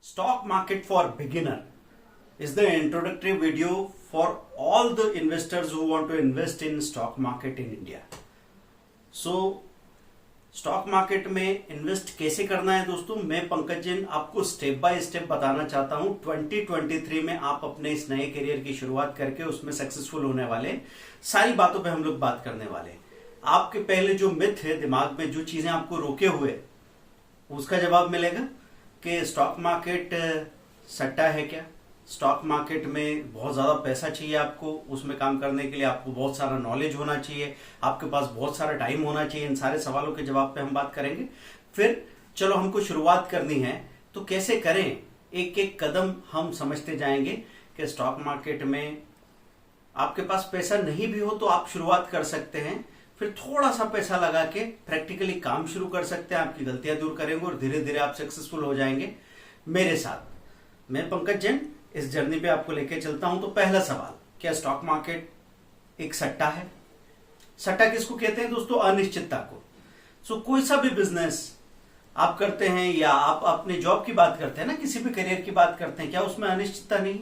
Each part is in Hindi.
Stock Market for Beginner is the introductory video for all the investors who want to invest in stock market in India. So, stock market में इन्वेस्ट कैसे करना है दोस्तों, मैं पंकज जैन आपको स्टेप बाय स्टेप बताना चाहता हूं। 2023 में आप अपने इस नए करियर की शुरुआत करके उसमें सक्सेसफुल होने वाले सारी बातों पे हम लोग बात करने वाले हैं। आपके पहले जो मिथ है दिमाग में, जो चीजें आपको रोके हुए, उसका जवाब मिलेगा कि स्टॉक मार्केट सट्टा है क्या, स्टॉक मार्केट में बहुत ज्यादा पैसा चाहिए आपको, उसमें काम करने के लिए आपको बहुत सारा नॉलेज होना चाहिए, आपके पास बहुत सारा टाइम होना चाहिए। इन सारे सवालों के जवाब पे हम बात करेंगे। फिर चलो हमको शुरुआत करनी है तो कैसे करें, एक एक कदम हम समझते जाएंगे कि स्टॉक मार्केट में आपके पास पैसा नहीं भी हो तो आप शुरुआत कर सकते हैं। फिर थोड़ा सा पैसा लगा के प्रैक्टिकली काम शुरू कर सकते हैं, आपकी गलतियां दूर करेंगे और धीरे धीरे आप सक्सेसफुल हो जाएंगे मेरे साथ। मैं पंकज जैन इस जर्नी पे आपको लेके चलता हूं। तो पहला सवाल, क्या स्टॉक मार्केट एक सट्टा है? सट्टा किसको कहते हैं दोस्तों? अनिश्चितता को। सो कोई सा भी बिजनेस आप करते हैं या आप अपने जॉब की बात करते हैं ना, किसी भी करियर की बात करते हैं, क्या उसमें अनिश्चितता नहीं?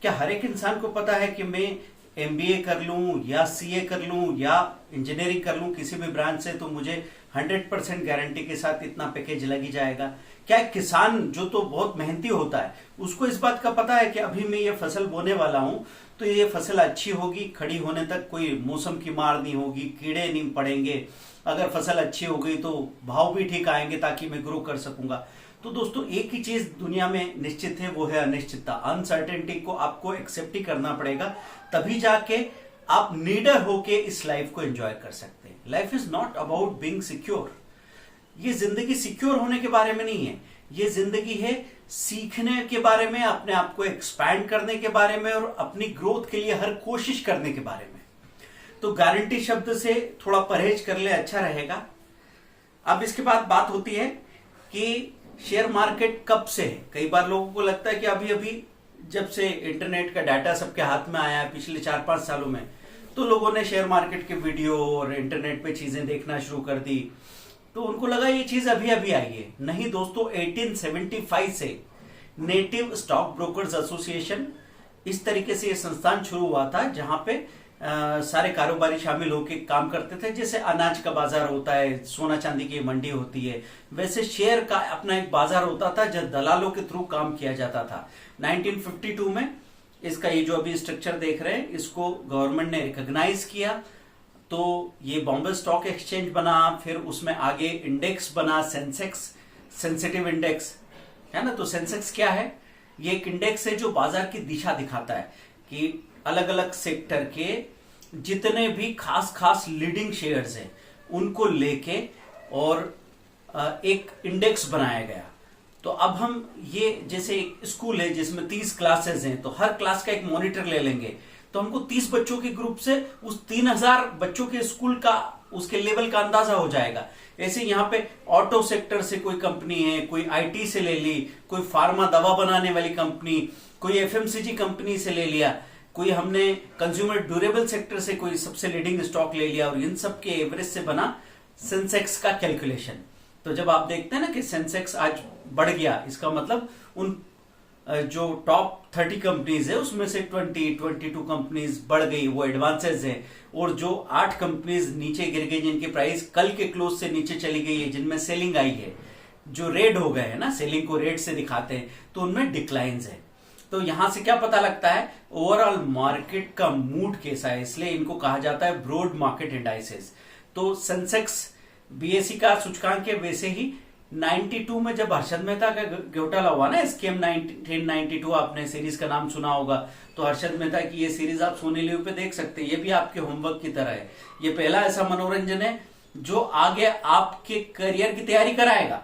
क्या हर एक इंसान को पता है कि मैं एमबीए कर लूं या सीए कर लूं या इंजीनियरिंग कर लूं किसी भी ब्रांच से तो मुझे 100% गारंटी के साथ इतना पैकेज लग ही जाएगा? क्या किसान जो तो बहुत मेहनती होता है उसको इस बात का पता है कि अभी मैं ये फसल बोने वाला हूं तो ये फसल अच्छी होगी, खड़ी होने तक कोई मौसम की मार नहीं होगी, कीड़े नहीं पड़ेंगे, अगर फसल अच्छी हो गई तो भाव भी ठीक आएंगे ताकि मैं ग्रो कर सकूंगा? तो दोस्तों एक ही चीज दुनिया में निश्चित है, वो है अनिश्चितता। अनसर्टेनिटी को आपको एक्सेप्ट ही करना पड़ेगा, तभी जाके आप नीडर होके इस लाइफ को एंजॉय कर सकते हैं। Life is not about being secure. ये जिंदगी सिक्योर होने के बारे में नहीं है, ये जिंदगी है सीखने के बारे में, अपने आप को एक्सपैंड करने के बारे में और अपनी ग्रोथ के लिए हर कोशिश करने के बारे में। तो गारंटी शब्द से थोड़ा परहेज कर ले, अच्छा रहेगा। अब इसके बाद बात होती है कि शेयर मार्केट कब से है। कई बार लोगों को लगता है कि अभी अभी जब से इंटरनेट का डाटा सबके हाथ में आया है पिछले 4-5 सालों में, तो लोगों ने शेयर मार्केट के वीडियो और इंटरनेट पे चीजें देखना शुरू कर दी, तो उनको लगा ये चीज अभी अभी आई है। नहीं दोस्तों, 1875 से नेटिव स्टॉक ब्रोकर्स एसोसिएशन, इस तरीके से ये संस्थान शुरू हुआ था जहां पे सारे कारोबारी शामिल होकर काम करते थे। जैसे अनाज का बाजार होता है, सोना चांदी की मंडी होती है, वैसे शेयर का अपना एक बाजार होता था जब दलालों के थ्रू काम किया जाता था। 1952 में इसका ये जो अभी स्ट्रक्चर देख रहे हैं, इसको गवर्नमेंट ने रिकॉग्नाइज किया, तो ये बॉम्बे स्टॉक एक्सचेंज बना। फिर उसमें आगे इंडेक्स बना, सेंसेक्स, सेंसिटिव इंडेक्स है ना। तो सेंसेक्स क्या है? ये एक इंडेक्स है जो बाजार की दिशा दिखाता है कि अलग अलग सेक्टर के जितने भी खास खास लीडिंग शेयर्स हैं उनको लेके और एक इंडेक्स बनाया गया। तो अब हम ये जैसे एक स्कूल है जिसमें 30 क्लासेस हैं, तो हर क्लास का एक मॉनिटर ले लेंगे, तो हमको 30 बच्चों के ग्रुप से उस 3000 बच्चों के स्कूल का उसके लेवल का अंदाजा हो जाएगा। ऐसे यहाँ पे ऑटो सेक्टर से कोई कंपनी है, कोई आईटी से ले ली, कोई फार्मा दवा बनाने वाली कंपनी, कोई एफएमसीजी कंपनी से ले लिया, कोई हमने कंज्यूमर ड्यूरेबल सेक्टर से कोई सबसे लीडिंग स्टॉक ले लिया, और इन सब के एवरेज से बना सेंसेक्स का कैलकुलेशन। तो जब आप देखते हैं ना कि सेंसेक्स आज बढ़ गया, इसका मतलब उन जो टॉप 30 कंपनीज है उसमें से 22 कंपनीज बढ़ गई, वो एडवांसेस है, और जो 8 कंपनीज नीचे गिर गई जिनकी प्राइस कल के क्लोज से नीचे चली गई है, जिनमें सेलिंग आई है, जो रेड हो गए है ना, सेलिंग को रेड से दिखाते हैं, तो उनमें डिक्लाइंस है। तो यहां से क्या पता लगता है? ओवरऑल मार्केट का मूड कैसा है, इसलिए इनको कहा जाता है ब्रॉड मार्केट इंडाइसेस। तो सेंसेक्स बीएसई का सूचकांक है। वैसे ही 92 में जब हर्षद मेहता का घोटाला हुआ ना, स्कैम 1992, आपने सीरीज का नाम सुना होगा, तो हर्षद मेहता की ये सीरीज आप सोनी लिव पे देख सकते हैं। ये भी आपके होमवर्क की तरह है। ये पहला ऐसा मनोरंजन है जो आगे आपके करियर की तैयारी कराएगा।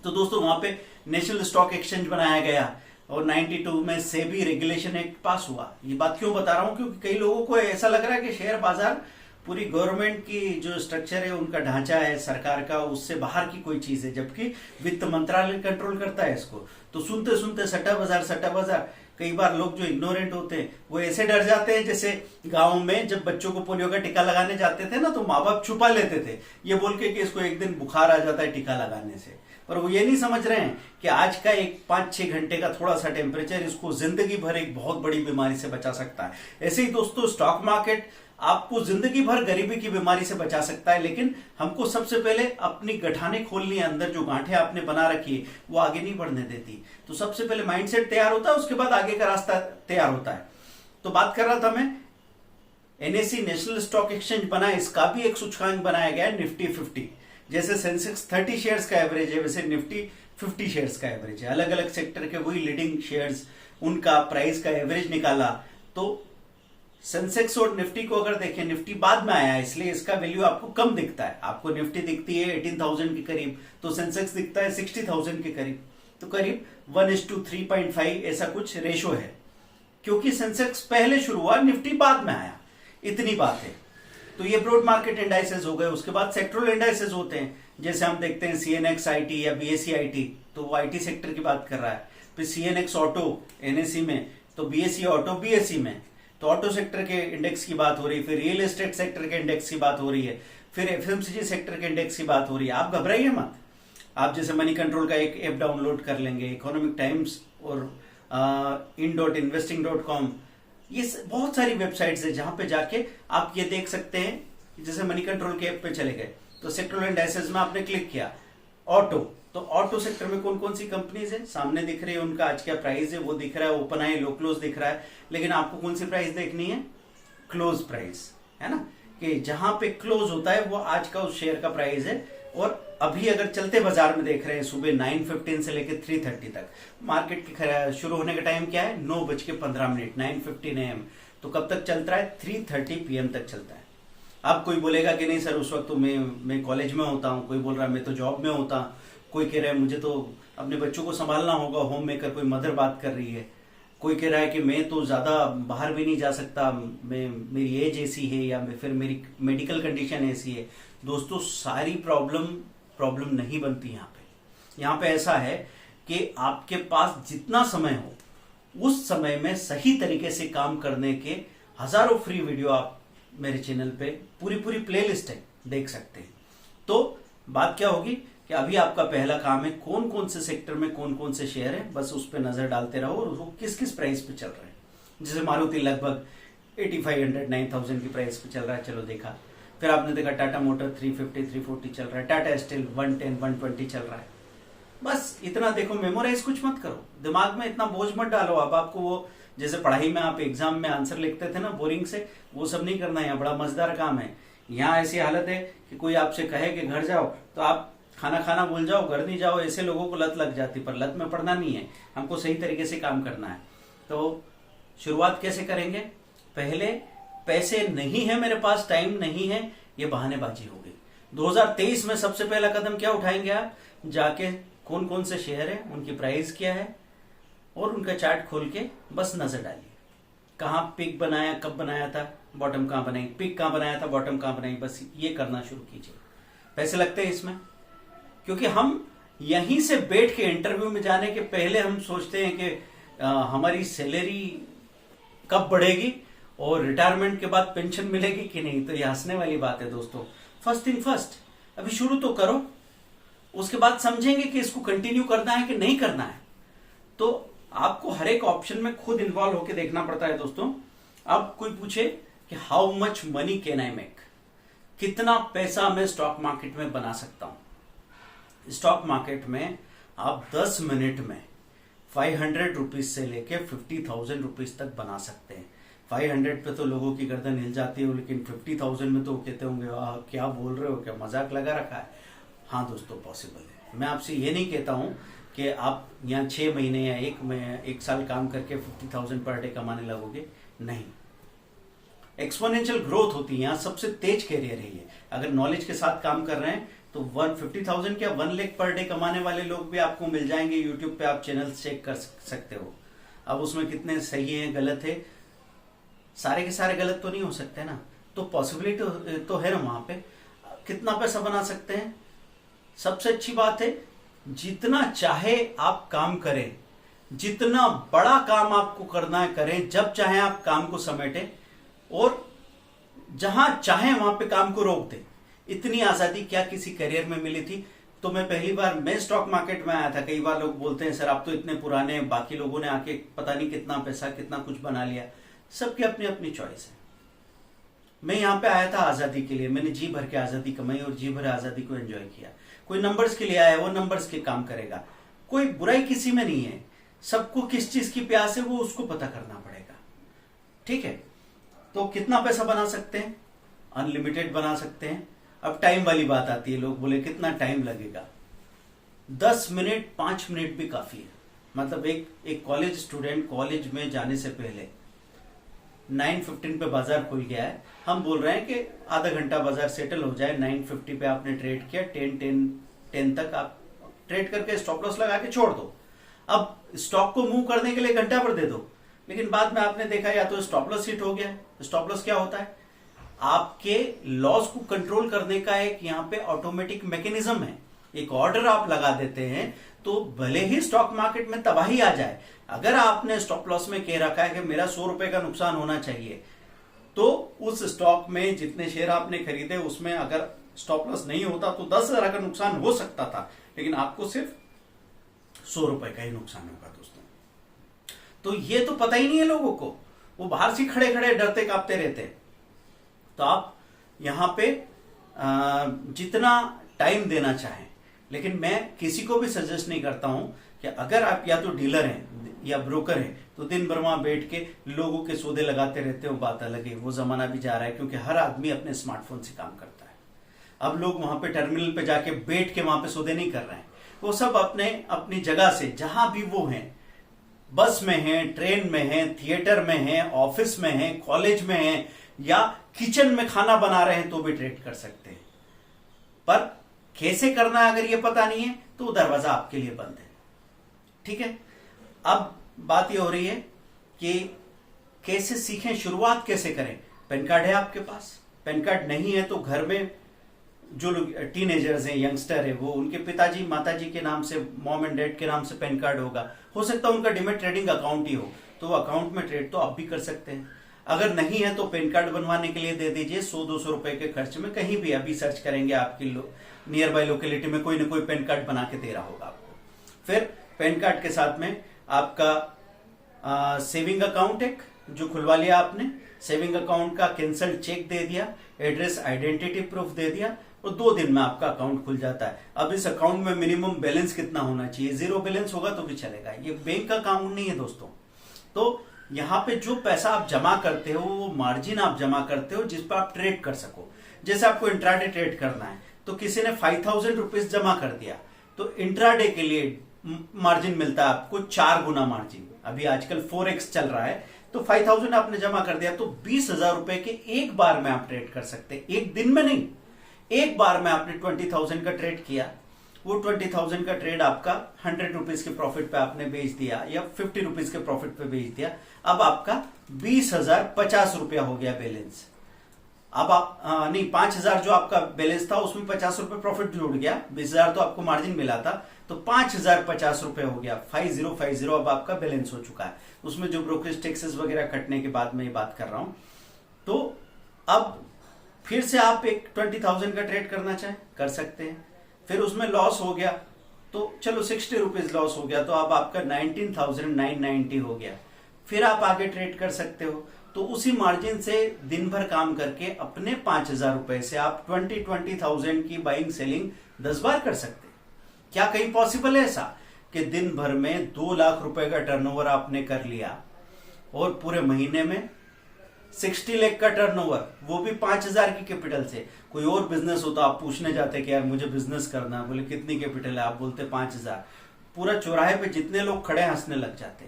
तो दोस्तों वहां पे नेशनल स्टॉक एक्सचेंज बनाया गया और 92 में सेबी रेगुलेशन एक्ट पास हुआ। ये बात क्यों बता रहा हूं? क्योंकि कई लोगों को ऐसा लग रहा है कि शेयर बाजार पूरी गवर्नमेंट की जो स्ट्रक्चर है, उनका ढांचा है सरकार का, उससे बाहर की कोई चीज है, जबकि वित्त मंत्रालय कंट्रोल करता है इसको। तो सुनते सुनते सट्टा बाजार, कई बार लोग जो इग्नोरेंट होते हैं वो ऐसे डर जाते हैं, जैसे गांव में जब बच्चों को पोलियो का टीका लगाने जाते थे ना, तो माँ बाप छुपा लेते थे ये बोल के कि इसको एक दिन बुखार आ जाता है टीका लगाने से। और वो ये नहीं समझ रहे हैं कि आज का एक 5-6 घंटे का थोड़ा सा टेम्परेचर इसको जिंदगी भर एक बहुत बड़ी बीमारी से बचा सकता है। ऐसे ही दोस्तों स्टॉक मार्केट आपको जिंदगी भर गरीबी की बीमारी से बचा सकता है, लेकिन हमको सबसे पहले अपनी गठाने खोलनी है, अंदर जो गांठें आपने बना रखी है वो आगे नहीं बढ़ने देती। तो सबसे पहले माइंडसेट तैयार होता है, उसके बाद आगे का रास्ता तैयार होता है। तो बात कर रहा था मैं, एनएसई नेशनल स्टॉक एक्सचेंज बना है, इसका भी एक सूचकांक बनाया गया है निफ्टी 50। जैसे सेंसेक्स 30 शेयर्स का एवरेज है, वैसे निफ्टी 50 शेयर्स का एवरेज है। अलग अलग सेक्टर के वही लीडिंग शेयर्स, उनका प्राइस का एवरेज निकाला। तो सेंसेक्स और निफ्टी को अगर देखें, निफ्टी बाद में आया है इसलिए इसका वैल्यू आपको कम दिखता है। आपको निफ्टी दिखती है 18,000 के करीब, तो सेंसेक्स दिखता है 60,000 के करीब। तो करीब 1:3.5 ऐसा कुछ रेशो है, क्योंकि सेंसेक्स पहले शुरू हुआ, निफ्टी बाद में आया, इतनी बात है। तो ये ब्रॉड मार्केट इंडाइसेस हो गए। उसके बाद सेक्टरल इंडाइसेस होते हैं, जैसे हम देखते हैं सीएनएक्स आईटी या बीएसई आईटी, तो वो आईटी सेक्टर की बात कर रहा है। फिर सीएनएक्स ऑटो एनएसई में, तो बीएसई ऑटो बीएसई में, तो ऑटो सेक्टर के इंडेक्स की बात हो रही है। फिर रियल एस्टेट सेक्टर के इंडेक्स की बात हो रही है। फिर एफएमसीजी सेक्टर के इंडेक्स की बात हो रही है। आप घबराइए मत, आप जैसे मनी कंट्रोल का एक ऐप डाउनलोड कर लेंगे, इकोनॉमिक टाइम्स और in.investing.com, ये बहुत सारी वेबसाइट्स है जहां पे जाके आप ये देख सकते हैं। जैसे मनी कंट्रोल के ऐप पे चले गए तो सेक्टरल इंडाइसेस में आपने क्लिक किया, ऑटो, तो ऑटो सेक्टर में कौन कौन सी कंपनीज है सामने दिख रही है, उनका आज क्या प्राइस है वो दिख रहा है, ओपन आई लो क्लोज दिख रहा है। लेकिन आपको कौन सी प्राइस देखनी है? क्लोज प्राइस, है ना, कि जहां पे क्लोज होता है वो आज का उस शेयर का प्राइस है। और अभी अगर चलते बाजार में देख रहे हैं, सुबह 9:15 से लेकर 3:30 तक, मार्केट की शुरू होने का टाइम क्या है? 9:15, 9:15 AM। तो कब तक चलता है? 3:30 PM तक चलता है। अब कोई बोलेगा कि नहीं सर उस वक्त तो मैं कॉलेज में होता हूँ, कोई बोल रहा है मैं तो जॉब में होता, कोई कह रहा है मुझे तो अपने बच्चों को संभालना होगा, होम मेकर कोई मदर बात कर रही है, कोई कह रहा है कि मैं तो ज्यादा बाहर भी नहीं जा सकता, मेरी एज ऐसी है या फिर मेरी मेडिकल कंडीशन ऐसी है। दोस्तों सारी प्रॉब्लम नहीं बनती यहाँ पे ऐसा है कि आपके पास जितना समय हो उस समय में सही तरीके से काम करने के हजारों फ्री वीडियो आप मेरे चैनल पे पूरी प्लेलिस्ट है, देख सकते हैं। तो बात क्या होगी कि अभी आपका पहला काम है कौन कौन से सेक्टर में कौन कौन से शेयर है, बस उस पर नजर डालते रहो और वो किस किस प्राइस पे चल रहे हैं। जैसे मारुति लगभग 8500 9000 की प्राइस पे चल रहा है, चलो देखा। फिर आपने देखा टाटा मोटर 350 340 चल रहा है, टाटा स्टील 110 120 चल रहा है। बस इतना देखो, मेमोराइज कुछ मत करो, दिमाग में इतना बोझ मत डालो। अब आपको वो जैसे पढ़ाई में आप एग्जाम में आंसर लिखते थे ना बोरिंग से, वो सब नहीं करना है। यहाँ बड़ा मजेदार काम है। यहाँ ऐसी हालत है कि कोई आपसे कहे कि घर जाओ तो आप खाना भूल जाओ, घर नहीं जाओ। ऐसे लोगों को लत लग जाती, पर लत में पड़ना नहीं है, हमको सही तरीके से काम करना है। तो शुरुआत कैसे करेंगे? पहले पैसे नहीं है मेरे पास, टाइम नहीं है, ये बहानेबाजी हो गई। 2023 में सबसे पहला कदम क्या उठाएंगे आप? जाके कौन कौन से शेयर है, उनकी प्राइस क्या है, और उनका चार्ट खोल के बस नजर डालिए। कहाँ पिक बनाया, कब बनाया था, बॉटम कहाँ बनाई, पिक कहाँ बनाया था, बॉटम कहाँ बनाई, बस ये करना शुरू कीजिए। पैसे लगते हैं इसमें, क्योंकि हम यहीं से बैठ के इंटरव्यू में जाने के पहले हम सोचते हैं कि हमारी सैलरी कब बढ़ेगी और रिटायरमेंट के बाद पेंशन मिलेगी कि नहीं। तो ये हंसने वाली बात है दोस्तों। फर्स्ट थिंग फर्स्ट, अभी शुरू तो करो, उसके बाद समझेंगे कि इसको कंटिन्यू करना है कि नहीं करना है। तो आपको हर एक ऑप्शन में खुद इन्वॉल्व होकर देखना पड़ता है दोस्तों। अब कोई पूछे कि how much money can I make, कितना पैसा मैं स्टॉक मार्केट में बना सकता हूं। स्टॉक मार्केट में आप 10 मिनट में 500 रुपीज से लेके 50,000 रुपीज तक बना सकते हैं। 500 पे तो लोगों की गर्दन हिल जाती है, लेकिन 50,000 में तो कहते होंगे वाह क्या बोल रहे हो, क्या मजाक लगा रखा है। हाँ दोस्तों, पॉसिबल है। मैं आपसे ये नहीं कहता हूं कि आप यहाँ 6 महीने या एक साल काम करके 50,000 पर डे कमाने लगोगे, नहीं। एक्सपोनेंशियल ग्रोथ होती है, यहाँ सबसे तेज कैरियर है ये। अगर नॉलेज के साथ काम कर रहे हैं तो 50,000 क्या 1 लाख पर डे कमाने वाले लोग भी आपको मिल जाएंगे। यूट्यूब पे आप चैनल चेक कर सकते हो। अब उसमें कितने सही है गलत है, सारे के सारे गलत तो नहीं हो सकते ना। तो पॉसिबिलिटी तो है ना वहां पे। कितना पैसा बना सकते हैं? सबसे अच्छी बात है जितना चाहे आप काम करें, जितना बड़ा काम आपको करना है करें, जब चाहे आप काम को समेटें और जहां चाहे वहां पे काम को रोक दें। इतनी आजादी क्या किसी करियर में मिली थी? तो मैं स्टॉक मार्केट में आया था। कई बार लोग बोलते हैं सर आप तो इतने पुराने हैं, बाकी लोगों ने आके पता नहीं कितना पैसा कितना कुछ बना लिया। सबकी अपनी अपनी चॉइस है। मैं यहाँ पे आया था आजादी के लिए, मैंने जी भर के आजादी कमाई और जी भर आजादी को एंजॉय किया। कोई नंबर्स के लिए आया, वो नंबर्स के काम करेगा। कोई बुराई किसी में नहीं है, सबको किस चीज की प्यास है वो उसको पता करना पड़ेगा। ठीक है, तो कितना पैसा बना सकते हैं? अनलिमिटेड बना सकते हैं। अब टाइम वाली बात आती है, लोग बोले कितना टाइम लगेगा? 10 मिनट 5 मिनट भी काफी है। मतलब एक कॉलेज स्टूडेंट कॉलेज में जाने से पहले 9:15 पे बाजार खुल गया है, हम बोल रहे हैं कि आधा घंटा बाजार सेटल हो जाए। 9:50 पे आपने ट्रेड किया, 10 तक आप ट्रेड करके स्टॉप लॉस लगा के छोड़ दो। अब स्टॉक को मूव करने के लिए घंटा भर दे दो, लेकिन बाद में आपने देखा या तो स्टॉप लॉस हिट हो गया। स्टॉप लॉस क्या होता है? आपके लॉस को कंट्रोल करने का एक यहाँ पे ऑटोमेटिक मैकेनिज्म है। एक ऑर्डर आप लगा देते हैं तो भले ही स्टॉक मार्केट में तबाही आ जाए, अगर आपने स्टॉप लॉस में कह रखा है कि मेरा 100 रुपए का नुकसान होना चाहिए, तो उस स्टॉक में जितने शेयर आपने खरीदे उसमें अगर स्टॉप लॉस नहीं होता तो 10,000 का नुकसान हो सकता था, लेकिन आपको सिर्फ 100 रुपए का ही नुकसान होगा दोस्तों। तो ये तो पता ही नहीं है लोगों को, वो बाहर से खड़े खड़े डरते कांपते रहते हैं। तो आप यहां पे जितना टाइम देना चाहें, लेकिन मैं किसी को भी सजेस्ट नहीं करता हूं कि अगर आप या तो डीलर हैं या ब्रोकर हैं तो दिन भर वहां बैठ के लोगों के सौदे लगाते रहते हो, बात अलग है। वो जमाना भी जा रहा है, क्योंकि हर आदमी अपने स्मार्टफोन से काम करता है। अब लोग वहां पे टर्मिनल पे जाके बैठ के वहां पे सौदे नहीं कर रहे हैं, वो सब अपने अपनी जगह से जहां भी वो हैं, बस में हैं, ट्रेन में हैं, थिएटर में हैं, ऑफिस में हैं, कॉलेज में हैं, या किचन में खाना बना रहे हैं तो भी ट्रेड कर सकते हैं। पर कैसे करना है अगर ये पता नहीं है तो दरवाजा आपके लिए बंद है। ठीक है, अब बात ये हो रही है कि कैसे सीखें, शुरुआत कैसे करें। पैन कार्ड है आपके पास? पैन कार्ड नहीं है तो घर में जो लोग टीनेजर्स हैं, यंगस्टर है, वो उनके पिताजी माताजी के नाम से, मॉम एंड डैड के नाम से पैन कार्ड होगा। हो सकता है उनका डिमेट ट्रेडिंग अकाउंट ही हो, तो वो अकाउंट में ट्रेड तो आप भी कर सकते हैं। अगर नहीं है तो पैन कार्ड बनवाने के लिए दे दीजिए 100-200 रुपए के खर्च में। कहीं भी अभी सर्च करेंगे आपकी नियर बाय लोकेलिटी में कोई ना कोई पैन कार्ड बना के दे रहा होगा आपको। फिर पैन कार्ड के साथ में आपका सेविंग अकाउंट एक जो खुलवा लिया आपने, सेविंग अकाउंट का कैंसल चेक दे दिया, एड्रेस आइडेंटिटी प्रूफ दे दिया, और 2 दिन में आपका अकाउंट खुल जाता है। अब इस अकाउंट में मिनिमम बैलेंस कितना होना चाहिए? 0 बैलेंस होगा तो भी चलेगा, ये बैंक का अकाउंट नहीं है दोस्तों। तो यहाँ पे जो पैसा आप जमा करते हो वो मार्जिन आप जमा करते हो जिस पर आप ट्रेड कर सको। जैसे आपको इंट्राडे ट्रेड करना है तो किसी ने 5,000 रुपीज जमा कर दिया, तो इंट्राडे के लिए मार्जिन मिलता है आपको 4 गुना मार्जिन। अभी आजकल 4x चल रहा है, तो 5,000 आपने जमा कर दिया तो 20,000 रुपए के एक बार में आप ट्रेड कर सकते हैं। एक दिन में नहीं, एक बार में आपने 20,000 का ट्रेड किया, वो 20,000 का ट्रेड आपका 100 रुपीज के प्रॉफिट पे आपने बेच दिया या 50 रुपीज के प्रॉफिट पे बेच दिया। अब आपका 20,050 रुपया हो गया बैलेंस। अब आप नहीं, 5,000 जो आपका बैलेंस था उसमें 50 रुपए प्रॉफिट जुड़ गया, 20,000 तो आपको मार्जिन मिला था, तो 5,050 रुपए हो गया। 5050 अब आपका बैलेंस हो चुका है। उसमें जो ब्रोकरेज टैक्सेस वगैरह कटने के बाद मैं ये बात कर रहा हूं। तो अब फिर से आप एक 20,000 का ट्रेड करना चाहें कर सकते हैं। फिर उसमें लॉस हो गया तो चलो 60 रुपीज लॉस हो गया, तो अब आपका 19,990 हो गया। फिर आप आगे ट्रेड कर सकते हो। तो उसी मार्जिन से दिन भर काम करके अपने 5,000 रुपए से आप 20,000 की बाइंग सेलिंग 10 बार कर सकते हैं। क्या कहीं पॉसिबल है ऐसा कि दिन भर में 2 लाख रुपए का टर्नओवर आपने कर लिया और पूरे महीने में 60 लाख का टर्नओवर, वो भी 5,000 की कैपिटल से? कोई और बिजनेस होता आप पूछने जाते कि यार मुझे बिजनेस करना, बोले कितनी कैपिटल है, आप बोलते 5,000। पूरा चौराहे पे जितने लोग खड़े हंसने लग जाते।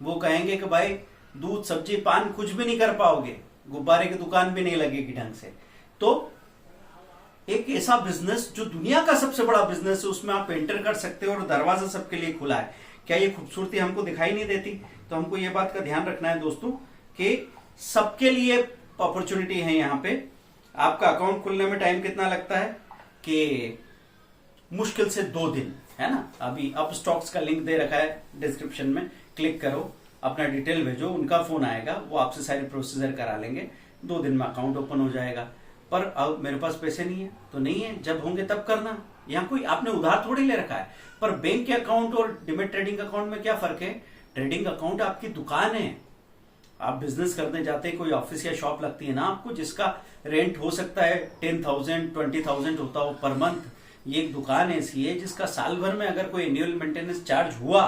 वो कहेंगे कि भाई दूध सब्जी पान कुछ भी नहीं कर पाओगे, गुब्बारे की दुकान भी नहीं लगेगी ढंग से। तो एक ऐसा बिजनेस जो दुनिया का सबसे बड़ा बिजनेस है, उसमें आप एंटर कर सकते हो और दरवाजा सबके लिए खुला है। क्या ये खूबसूरती हमको दिखाई नहीं देती? तो हमको ये बात का ध्यान रखना है दोस्तों कि सबके लिए अपॉर्चुनिटी है। यहाँ पे आपका अकाउंट खुलने में टाइम कितना लगता है कि मुश्किल से 2 दिन, है ना। अभी अप स्टॉक्स का लिंक दे रखा है डिस्क्रिप्शन में, क्लिक करो, अपना डिटेल भेजो, उनका फोन आएगा, वो आपसे सारी प्रोसीजर करा लेंगे, 2 दिन में अकाउंट ओपन हो जाएगा। पर अब मेरे पास पैसे नहीं है तो नहीं है, जब होंगे तब करना, यहाँ कोई आपने उधार थोड़ी ले रखा है। पर बैंक के अकाउंट और डिमेट ट्रेडिंग अकाउंट में क्या फर्क है? ट्रेडिंग अकाउंट आपकी दुकान है, आप बिजनेस करने जाते हैं, कोई ऑफिस या शॉप लगती है ना आपको, जिसका रेंट हो सकता है 10,000 20,000 होता हो पर मंथ। ये एक दुकान ऐसी है जिसका साल भर में अगर कोई एनुअल मेंटेनेंस चार्ज हुआ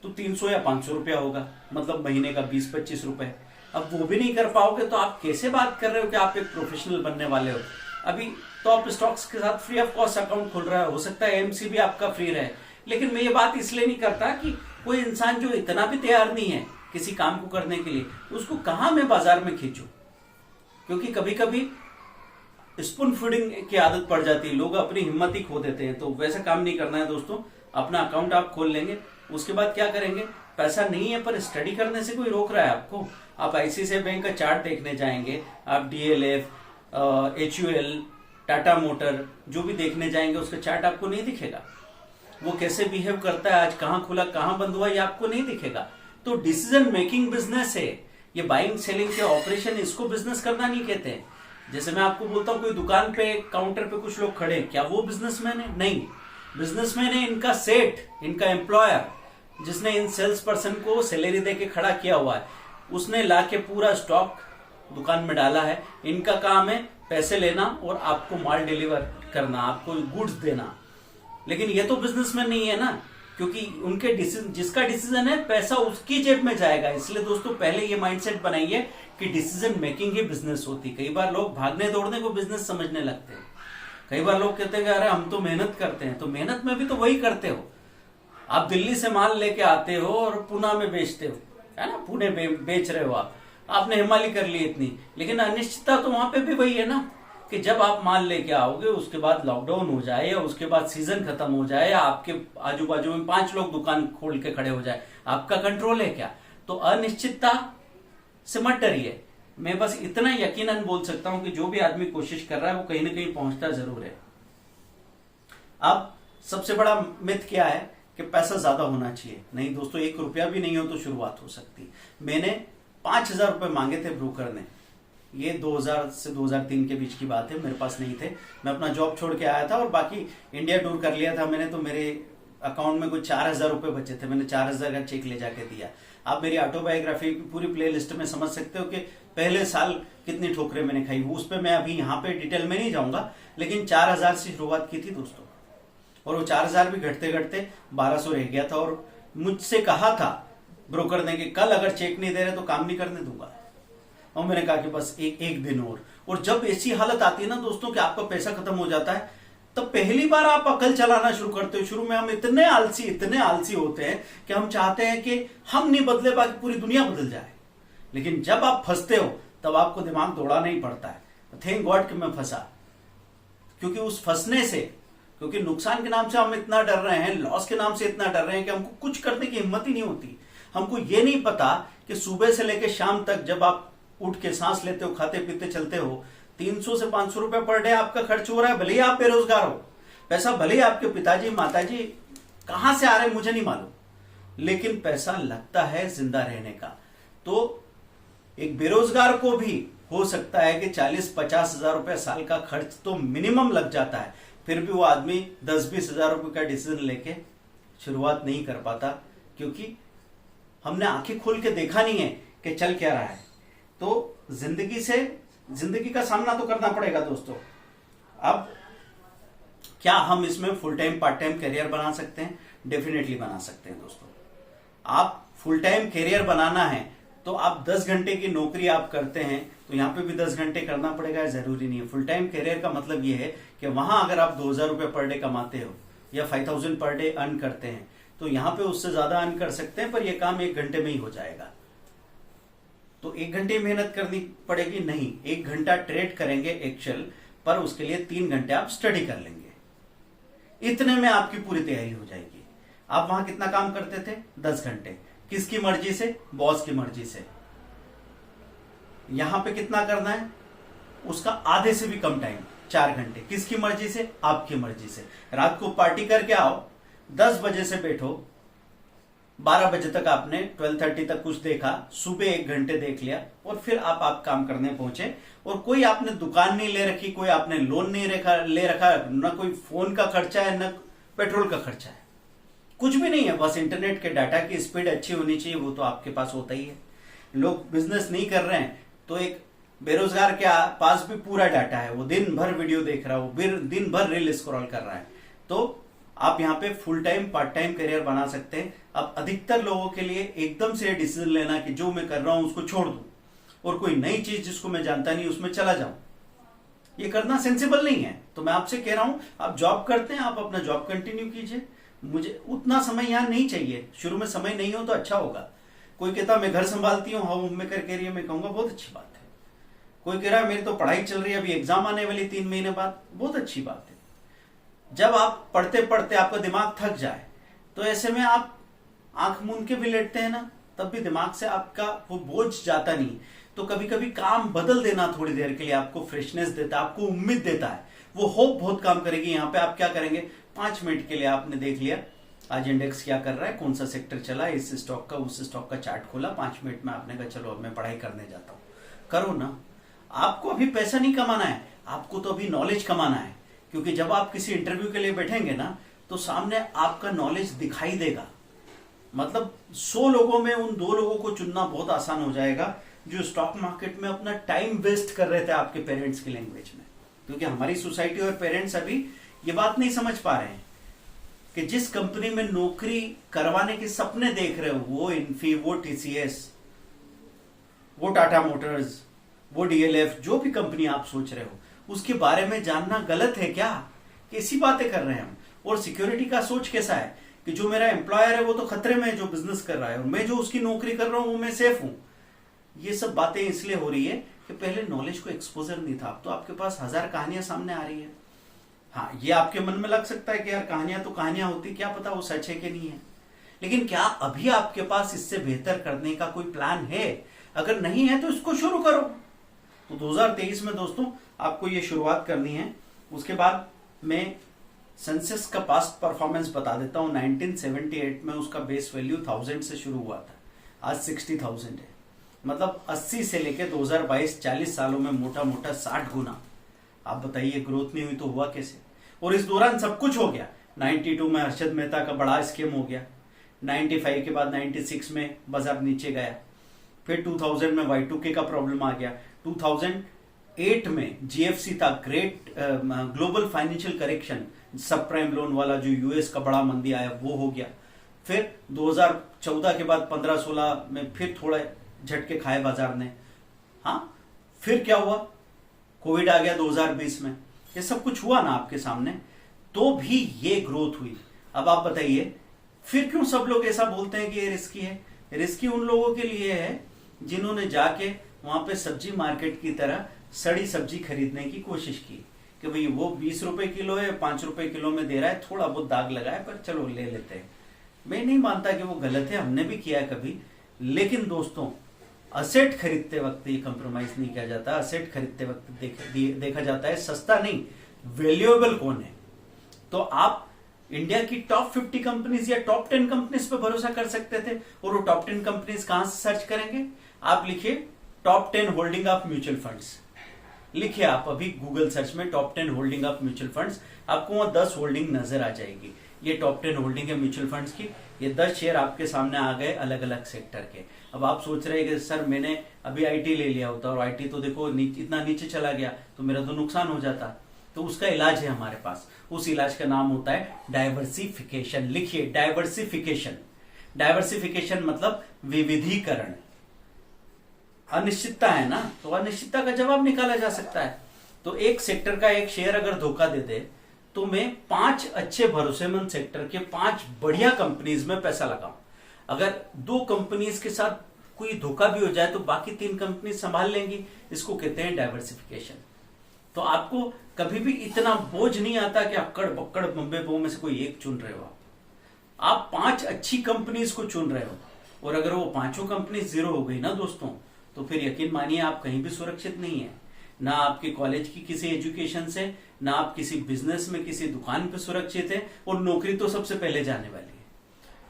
तो 300 या 500 रुपया होगा, मतलब महीने का 20-25 रुपए। अब वो भी नहीं कर पाओगे तो आप कैसे बात कर रहे हो कि आप एक प्रोफेशनल बनने वाले हो? अभी तो आप स्टॉक्स के साथ फ्री ऑफ कॉस्ट अकाउंट खोल रहा है, हो सकता है एमसी भी आपका फ्री रहे। लेकिन मैं ये बात इसलिए नहीं करता कि कोई इंसान जो इतना भी तैयार नहीं है किसी काम को करने के लिए, उसको कहां मैं बाजार में खींचूं? क्योंकि कभी कभी स्पून फीडिंग की आदत पड़ जाती है, लोग अपनी हिम्मत ही खो देते हैं। तो वैसा काम नहीं करना है दोस्तों। अपना अकाउंट आप खोल लेंगे, उसके बाद क्या करेंगे? पैसा नहीं है पर स्टडी करने से कोई रोक रहा है आपको? आप आईसीआईसीआई बैंक का चार्ट देखने जाएंगे, आप डीएलएफ, एचयूएल, टाटा मोटर जो भी देखने जाएंगे, उसका चार्ट आपको नहीं दिखेगा। वो कैसे बिहेव करता है, आज कहां खुला कहां बंद हुआ, ये आपको नहीं दिखेगा। तो डिसीजन मेकिंग बिजनेस है ये, बाइंग सेलिंग के ऑपरेशन, इसको बिजनेस करना नहीं कहते हैं। जैसे मैं आपको बोलता हूं कोई दुकान पे काउंटर पे कुछ लोग खड़े हैं, क्या वो बिजनेसमैन है? नहीं। बिजनेसमैन है इनका सेठ, इनका एम्प्लॉयर, जिसने इन सेल्स पर्सन को सैलरी दे के खड़ा किया हुआ है, उसने लाके पूरा स्टॉक दुकान में डाला है। इनका काम है पैसे लेना और आपको माल डिलीवर करना, आपको गुड्स देना। लेकिन ये तो बिजनेसमैन नहीं है ना, क्योंकि उनके जिसका डिसीजन है पैसा उसकी जेब में जाएगा। इसलिए दोस्तों पहले ये माइंडसेट बनाइए कि डिसीजन मेकिंग ही बिजनेस होती। कई बार लोग भागने दौड़ने को बिजनेस समझने लगते हैं। कई बार लोग कहते हैं कि अरे हम तो मेहनत करते हैं, तो मेहनत में भी तो वही करते हो। आप दिल्ली से माल लेके आते हो और पुणे में बेचते हो, है ना, पुणे बेच रहे हो आप, आपने हिमालय कर ली इतनी, लेकिन अनिश्चितता तो वहां पे भी वही है ना कि जब आप माल लेके आओगे उसके बाद लॉकडाउन हो जाए या उसके बाद सीजन खत्म हो जाए या आपके आजू बाजू में 5 लोग दुकान खोल के खड़े हो जाए, आपका कंट्रोल है क्या? तो अनिश्चितता से मत डरिए। मैं बस इतना यकीनन बोल सकता हूं कि जो भी आदमी कोशिश कर रहा है वो कहीं ना कहीं पहुंचता जरूर है। अब सबसे बड़ा मिथ क्या है कि पैसा ज्यादा होना चाहिए। नहीं दोस्तों, 1 रुपया भी नहीं हो तो शुरुआत हो सकती। मैंने 5,000 रुपए मांगे थे ब्रोकर ने, ये 2000 से 2003 के बीच की बात है, मेरे पास नहीं थे। मैं अपना जॉब छोड़ के आया था और बाकी इंडिया टूर कर लिया था मैंने, तो मेरे अकाउंट में कुछ 4,000 रुपए बचे थे। मैंने 4,000 का चेक ले जाके दिया। आप मेरी ऑटोबायोग्राफी की पूरी प्लेलिस्ट में समझ सकते हो कि पहले साल कितनी ठोकरें मैंने खाई। उस पर मैं अभी यहाँ पे डिटेल में नहीं जाऊंगा, लेकिन 4,000 से शुरुआत की थी दोस्तों, और वो 4,000 भी घटते घटते 1,200 रह गया था। और मुझसे कहा था ब्रोकर ने कि कल अगर चेक नहीं दे रहे तो काम नहीं करने दूंगा। और मैंने कहा कि बस एक दिन और जब ऐसी हालत आती है ना दोस्तों कि आपका पैसा खत्म हो जाता है, तब पहली बार आप अकल चलाना शुरू करते हो। शुरू में हम इतने आलसी होते हैं कि हम चाहते हैं कि हम नहीं बदले बाकी पूरी दुनिया बदल जाए। लेकिन जब आप फंसते हो तब आपको दिमाग दौड़ाना ही पड़ता है। थैंक गॉड कि मैं फंसा, क्योंकि उस फंसने से, क्योंकि नुकसान के नाम से हम इतना डर रहे हैं, लॉस के नाम से इतना डर रहे हैं कि हमको कुछ करने की हिम्मत ही नहीं होती। हमको ये नहीं पता कि सुबह से लेकर शाम तक जब आप उठ के सांस लेते हो, खाते पीते चलते हो, 300 से 500 रुपए पर डे आपका खर्च हो रहा है। भले ही आप बेरोजगार हो, पैसा भले ही आपके पिताजी माताजी कहां से आ रहे हैं मुझे नहीं मालूम, लेकिन पैसा लगता है जिंदा रहने का। तो एक बेरोजगार को भी हो सकता है कि 40-50 हजार रुपए साल का खर्च तो मिनिमम लग जाता है, फिर भी वो आदमी 10-20 हजार रुपए का डिसीजन लेके शुरुआत नहीं कर पाता, क्योंकि हमने आंखें खोल के देखा नहीं है कि चल क्या रहा है। तो जिंदगी का सामना तो करना पड़ेगा दोस्तों। अब क्या हम इसमें full time part time career बना सकते हैं? डेफिनेटली बना सकते हैं दोस्तों। आप फुल टाइम करियर बनाना है तो आप 10 घंटे की नौकरी आप करते हैं तो यहां पे भी 10 घंटे करना पड़ेगा, जरूरी नहीं है। फुल टाइम करियर का मतलब यह है कि वहां अगर आप 2,000 रुपए पर डे कमाते हो या 5,000 पर डे अर्न करते हैं तो यहां पे उससे ज्यादा अर्न कर सकते हैं, पर यह काम 1 घंटे में ही हो जाएगा। तो 1 घंटे मेहनत करनी पड़ेगी नहीं, 1 घंटा ट्रेड करेंगे एक्चुअल, पर उसके लिए 3 घंटे आप स्टडी कर लेंगे। इतने में आपकी पूरी तैयारी हो जाएगी। आप वहां कितना काम करते थे? 10 घंटे। किसकी मर्जी से? बॉस की मर्जी से। यहां पे कितना करना है? उसका आधे से भी कम टाइम, 4 घंटे। किसकी मर्जी से? आपकी मर्जी से। रात को पार्टी करके आओ, 10 बजे से बैठो, 12 बजे तक आपने 12:30 तक कुछ देखा, सुबह 1 घंटे देख लिया और फिर आप काम करने पहुंचे। और कोई आपने दुकान नहीं ले रखी, कोई आपने लोन नहीं ले रखा, ना कोई फोन का खर्चा है, ना पेट्रोल का खर्चा है, कुछ भी नहीं है। बस इंटरनेट के डाटा की स्पीड अच्छी होनी चाहिए, वो तो आपके पास होता ही है। लोग बिजनेस नहीं कर रहे हैं तो एक बेरोजगार के पास भी पूरा डाटा है, वो दिन भर वीडियो देख रहा है, वो दिन भर रील स्क्रॉल कर रहा है। तो आप यहाँ पे full time part time career बना सकते हैं। अब अधिकतर लोगों के लिए एकदम से डिसीजन लेना कि जो मैं कर रहा हूं उसको छोड़ दूं और कोई नई चीज जिसको मैं जानता नहीं उसमें चला जाऊं, ये करना सेंसिबल नहीं है। तो मैं आपसे कह रहा हूं, आप जॉब करते हैं, आप अपना जॉब कंटिन्यू कीजिए। मुझे उतना समय यहां नहीं चाहिए, शुरू में समय नहीं हो तो अच्छा होगा। कोई कहता मैं घर संभालती हूँ, हाउ होम मेकर कह रही है, मैं कहूंगा बहुत अच्छी बात है। कोई कह रहा है मेरी तो पढ़ाई चल रही है, अभी एग्जाम आने वाली 3 महीने बाद, बहुत अच्छी बात है। जब आप पढ़ते पढ़ते आपका दिमाग थक जाए तो ऐसे में आप आंख मूंद के भी लेटते हैं ना, तब भी दिमाग से आपका वो बोझ जाता नहीं। तो कभी कभी काम बदल देना थोड़ी देर के लिए आपको फ्रेशनेस देता है, आपको उम्मीद देता है, वो होप बहुत काम करेगी। यहाँ पे आप क्या करेंगे, 5 मिनट के लिए आपने देख लिया आज इंडेक्स क्या कर रहा है, कौन सा सेक्टर चला, इस स्टॉक का उस स्टॉक का चार्ट खोला, 5 मिनट में आपने कहा चलो अब मैं पढ़ाई करने जाता हूँ। करो ना। आपको अभी पैसा नहीं कमाना है, आपको तो अभी नॉलेज कमाना है। क्योंकि जब आप किसी इंटरव्यू के लिए बैठेंगे ना तो सामने आपका नॉलेज दिखाई देगा। मतलब 100 लोगों में उन 2 लोगों को चुनना बहुत आसान हो जाएगा जो स्टॉक मार्केट में अपना टाइम वेस्ट कर रहे थे आपके पेरेंट्स की लैंग्वेज में। क्योंकि हमारी सोसाइटी और पेरेंट्स अभी ये बात नहीं समझ पा रहे हैं कि जिस कंपनी में नौकरी करवाने के सपने देख रहे हो, वो इन्फी, वो टीसीएस, वो टाटा मोटर्स, वो डीएलएफ, जो भी कंपनी आप सोच रहे हो उसके बारे में जानना गलत है क्या? कैसी बातें कर रहे हैं हम? और सिक्योरिटी का सोच कैसा है कि जो मेरा एम्प्लॉयर है वो तो खतरे में है जो बिजनेस कर रहा है, और मैं जो उसकी नौकरी कर रहा हूं वो मैं सेफ हूं। ये सब बातें इसलिए हो रही है कि पहले नॉलेज को एक्सपोजर नहीं था, अब तो आपके पास 1000 कहानियां सामने आ रही है। हाँ, ये आपके मन में लग सकता है कि यार कहानियां तो कहानियां होती, क्या पता वो सच है कि नहीं है। लेकिन क्या अभी आपके पास इससे बेहतर करने का कोई प्लान है? अगर नहीं है तो इसको शुरू करो। तो 2023 में दोस्तों आपको ये शुरुआत करनी है। उसके बाद मैं सेंसेक्स का पास्ट परफॉर्मेंस बता देता हूं। 1978 में उसका बेस वैल्यू 1000 से शुरू हुआ था, आज 60,000 है। मतलब 80 से लेकर 2022 40 सालों में मोटा मोटा 60 गुना। आप बताइए ग्रोथ नहीं हुई तो हुआ कैसे? और इस दौरान सब कुछ हो गया। 92 में हर्षद मेहता का बड़ा स्कैम हो गया, 95 के बाद 96 में बाजार नीचे गया, फिर 2000 में Y2K का प्रॉब्लम आ गया, 2008 में जीएफसी था, ग्रेट ग्लोबल फाइनेंशियल करेक्शन, सब प्राइम लोन वाला जो यूएस का बड़ा मंदी आया वो हो गया। फिर 2014 के बाद 15-16 में फिर थोड़ा झटके खाए बाजार ने। हाँ, फिर क्या हुआ, कोविड आ गया 2020 में। ये सब कुछ हुआ ना आपके सामने, तो भी ये ग्रोथ हुई। अब आप बताइए फिर क्यों सब लोग ऐसा बोलते हैं कि ये रिस्की है? रिस्की उन लोगों के लिए है जिन्होंने जाके वहां पे सब्जी मार्केट की तरह सड़ी सब्जी खरीदने की कोशिश की कि भाई वो 20 रुपए किलो है, 5 रुपए किलो में दे रहा है, थोड़ा बहुत दाग लगा है पर चलो ले लेते हैं। मैं नहीं मानता कि वो गलत है, हमने भी किया है कभी। लेकिन दोस्तों, असेट खरीदते वक्त ये कंप्रोमाइज नहीं किया जाता। असेट खरीदते वक्त देखा जाता है सस्ता नहीं, वैल्यूएबल कौन है। तो आप इंडिया की टॉप 50 कंपनीज या टॉप 10 कंपनीज पे भरोसा कर सकते थे, और वो टॉप 10 कंपनीज कहां से सर्च करेंगे? आप लिखिए top 10 holding of mutual funds, लिखिए आप अभी गूगल सर्च में top 10 holding of mutual funds, आपको वहां 10 होल्डिंग नजर आ जाएगी। ये टॉप 10 होल्डिंग है म्यूचुअल फंड्स की। ये 10 शेयर आपके सामने आ गए अलग अलग सेक्टर के। अब आप सोच रहे हैं कि सर मैंने अभी आईटी ले लिया होता और आईटी तो देखो इतना नीचे चला गया तो मेरा तो नुकसान हो जाता। तो उसका इलाज है हमारे पास, उस इलाज का नाम होता है डाइवर्सिफिकेशन। लिखिए डाइवर्सिफिकेशन। डाइवर्सिफिकेशन मतलब विविधीकरण। अनिश्चितता है ना, तो अनिश्चितता का जवाब निकाला जा सकता है। तो एक सेक्टर का एक शेयर अगर धोखा दे दे तो मैं 5 अच्छे भरोसेमंद सेक्टर के 5 बढ़िया कंपनीज में पैसा लगाऊं। अगर 2 कंपनीज के साथ कोई धोखा भी हो जाए तो बाकी 3 कंपनी संभाल लेंगी। इसको कहते हैं डाइवर्सिफिकेशन। तो आपको कभी भी इतना बोझ नहीं आता कि अक्कड़ बक्कड़ बम्बे बो में से कोई एक चुन रहे हो। आप 5 अच्छी कंपनीज को चुन रहे हो, और अगर वो 5 कंपनी जीरो हो गई ना दोस्तों, तो फिर यकीन मानिए आप कहीं भी सुरक्षित नहीं है। ना आपके कॉलेज की किसी एजुकेशन से, ना आप किसी बिजनेस में किसी दुकान पे सुरक्षित है, और नौकरी तो सबसे पहले जाने वाली है।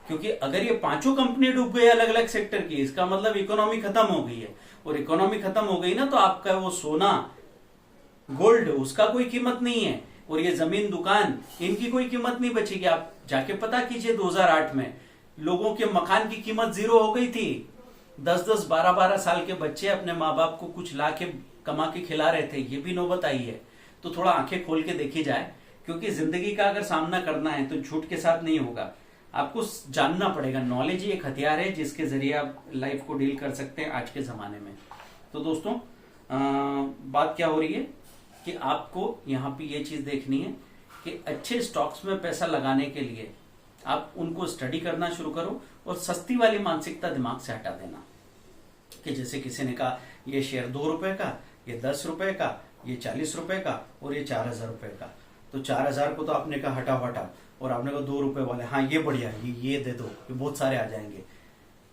क्योंकि अगर ये पांचों कंपनी डूब गई अलग अलग सेक्टर की, इसका मतलब इकोनॉमी खत्म हो गई है। और इकोनॉमी खत्म हो गई ना, तो आपका वो सोना गोल्ड उसका कोई कीमत नहीं है, और ये जमीन दुकान इनकी कोई कीमत नहीं बचेगी। आप जाके पता कीजिए 2008 में लोगों के मकान की कीमत 0 हो गई थी। 10-10, 12-12 साल के बच्चे अपने माँ बाप को कुछ ला के कमा के खिला रहे थे, ये भी नौबत आई है। तो थोड़ा आंखें खोल के देखी जाए, क्योंकि जिंदगी का अगर सामना करना है तो झूठ के साथ नहीं होगा, आपको जानना पड़ेगा। नॉलेज ही एक हथियार है जिसके जरिए आप लाइफ को डील कर सकते हैं आज के जमाने में। तो दोस्तों बात क्या हो रही है कि आपको यहाँ पे ये चीज देखनी है कि अच्छे स्टॉक्स में पैसा लगाने के लिए आप उनको स्टडी करना शुरू करो, और सस्ती वाली मानसिकता दिमाग से हटा देना कि जैसे किसी ने कहा ये शेयर 2 रुपए का, ये 10 रुपए का, ये 40 रुपए का, और ये 4000 रुपए का। तो 4000 को तो आपने कहा हटाओ, और आपने कहा 2 रुपए वाले, हाँ ये बढ़िया, ये दे दो, ये बहुत सारे आ जाएंगे।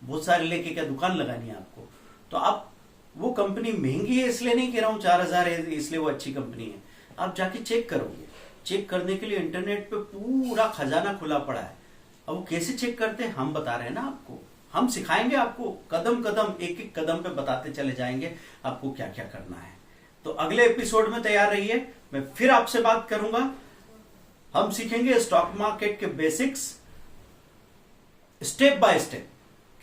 बहुत सारे लेके क्या दुकान लगानी है आपको? तो आप वो कंपनी महंगी है इसलिए नहीं कह रहा हूं 4000 है इसलिए वो अच्छी कंपनी है, आप जाके चेक करोगे। चेक करने के लिए इंटरनेट पे पूरा खजाना खुला पड़ा है। अब वो कैसे चेक करते हैं हम बता रहे हैं ना आपको, हम सिखाएंगे आपको, कदम कदम एक एक कदम पे बताते चले जाएंगे आपको क्या क्या करना है। तो अगले एपिसोड में तैयार रहिए, मैं फिर आपसे बात करूंगा। हम सीखेंगे स्टॉक मार्केट के बेसिक्स, स्टेप बाय स्टेप,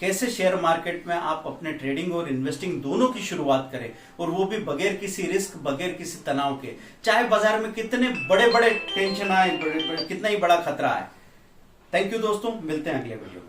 कैसे शेयर मार्केट में आप अपने ट्रेडिंग और इन्वेस्टिंग दोनों की शुरुआत करें, और वो भी बगैर किसी रिस्क, बगैर किसी तनाव के। चाहे बाजार में कितने बड़े बड़े टेंशन आए, कितना ही बड़ा खतरा है। थैंक यू दोस्तों, मिलते हैं अगले वीडियो में।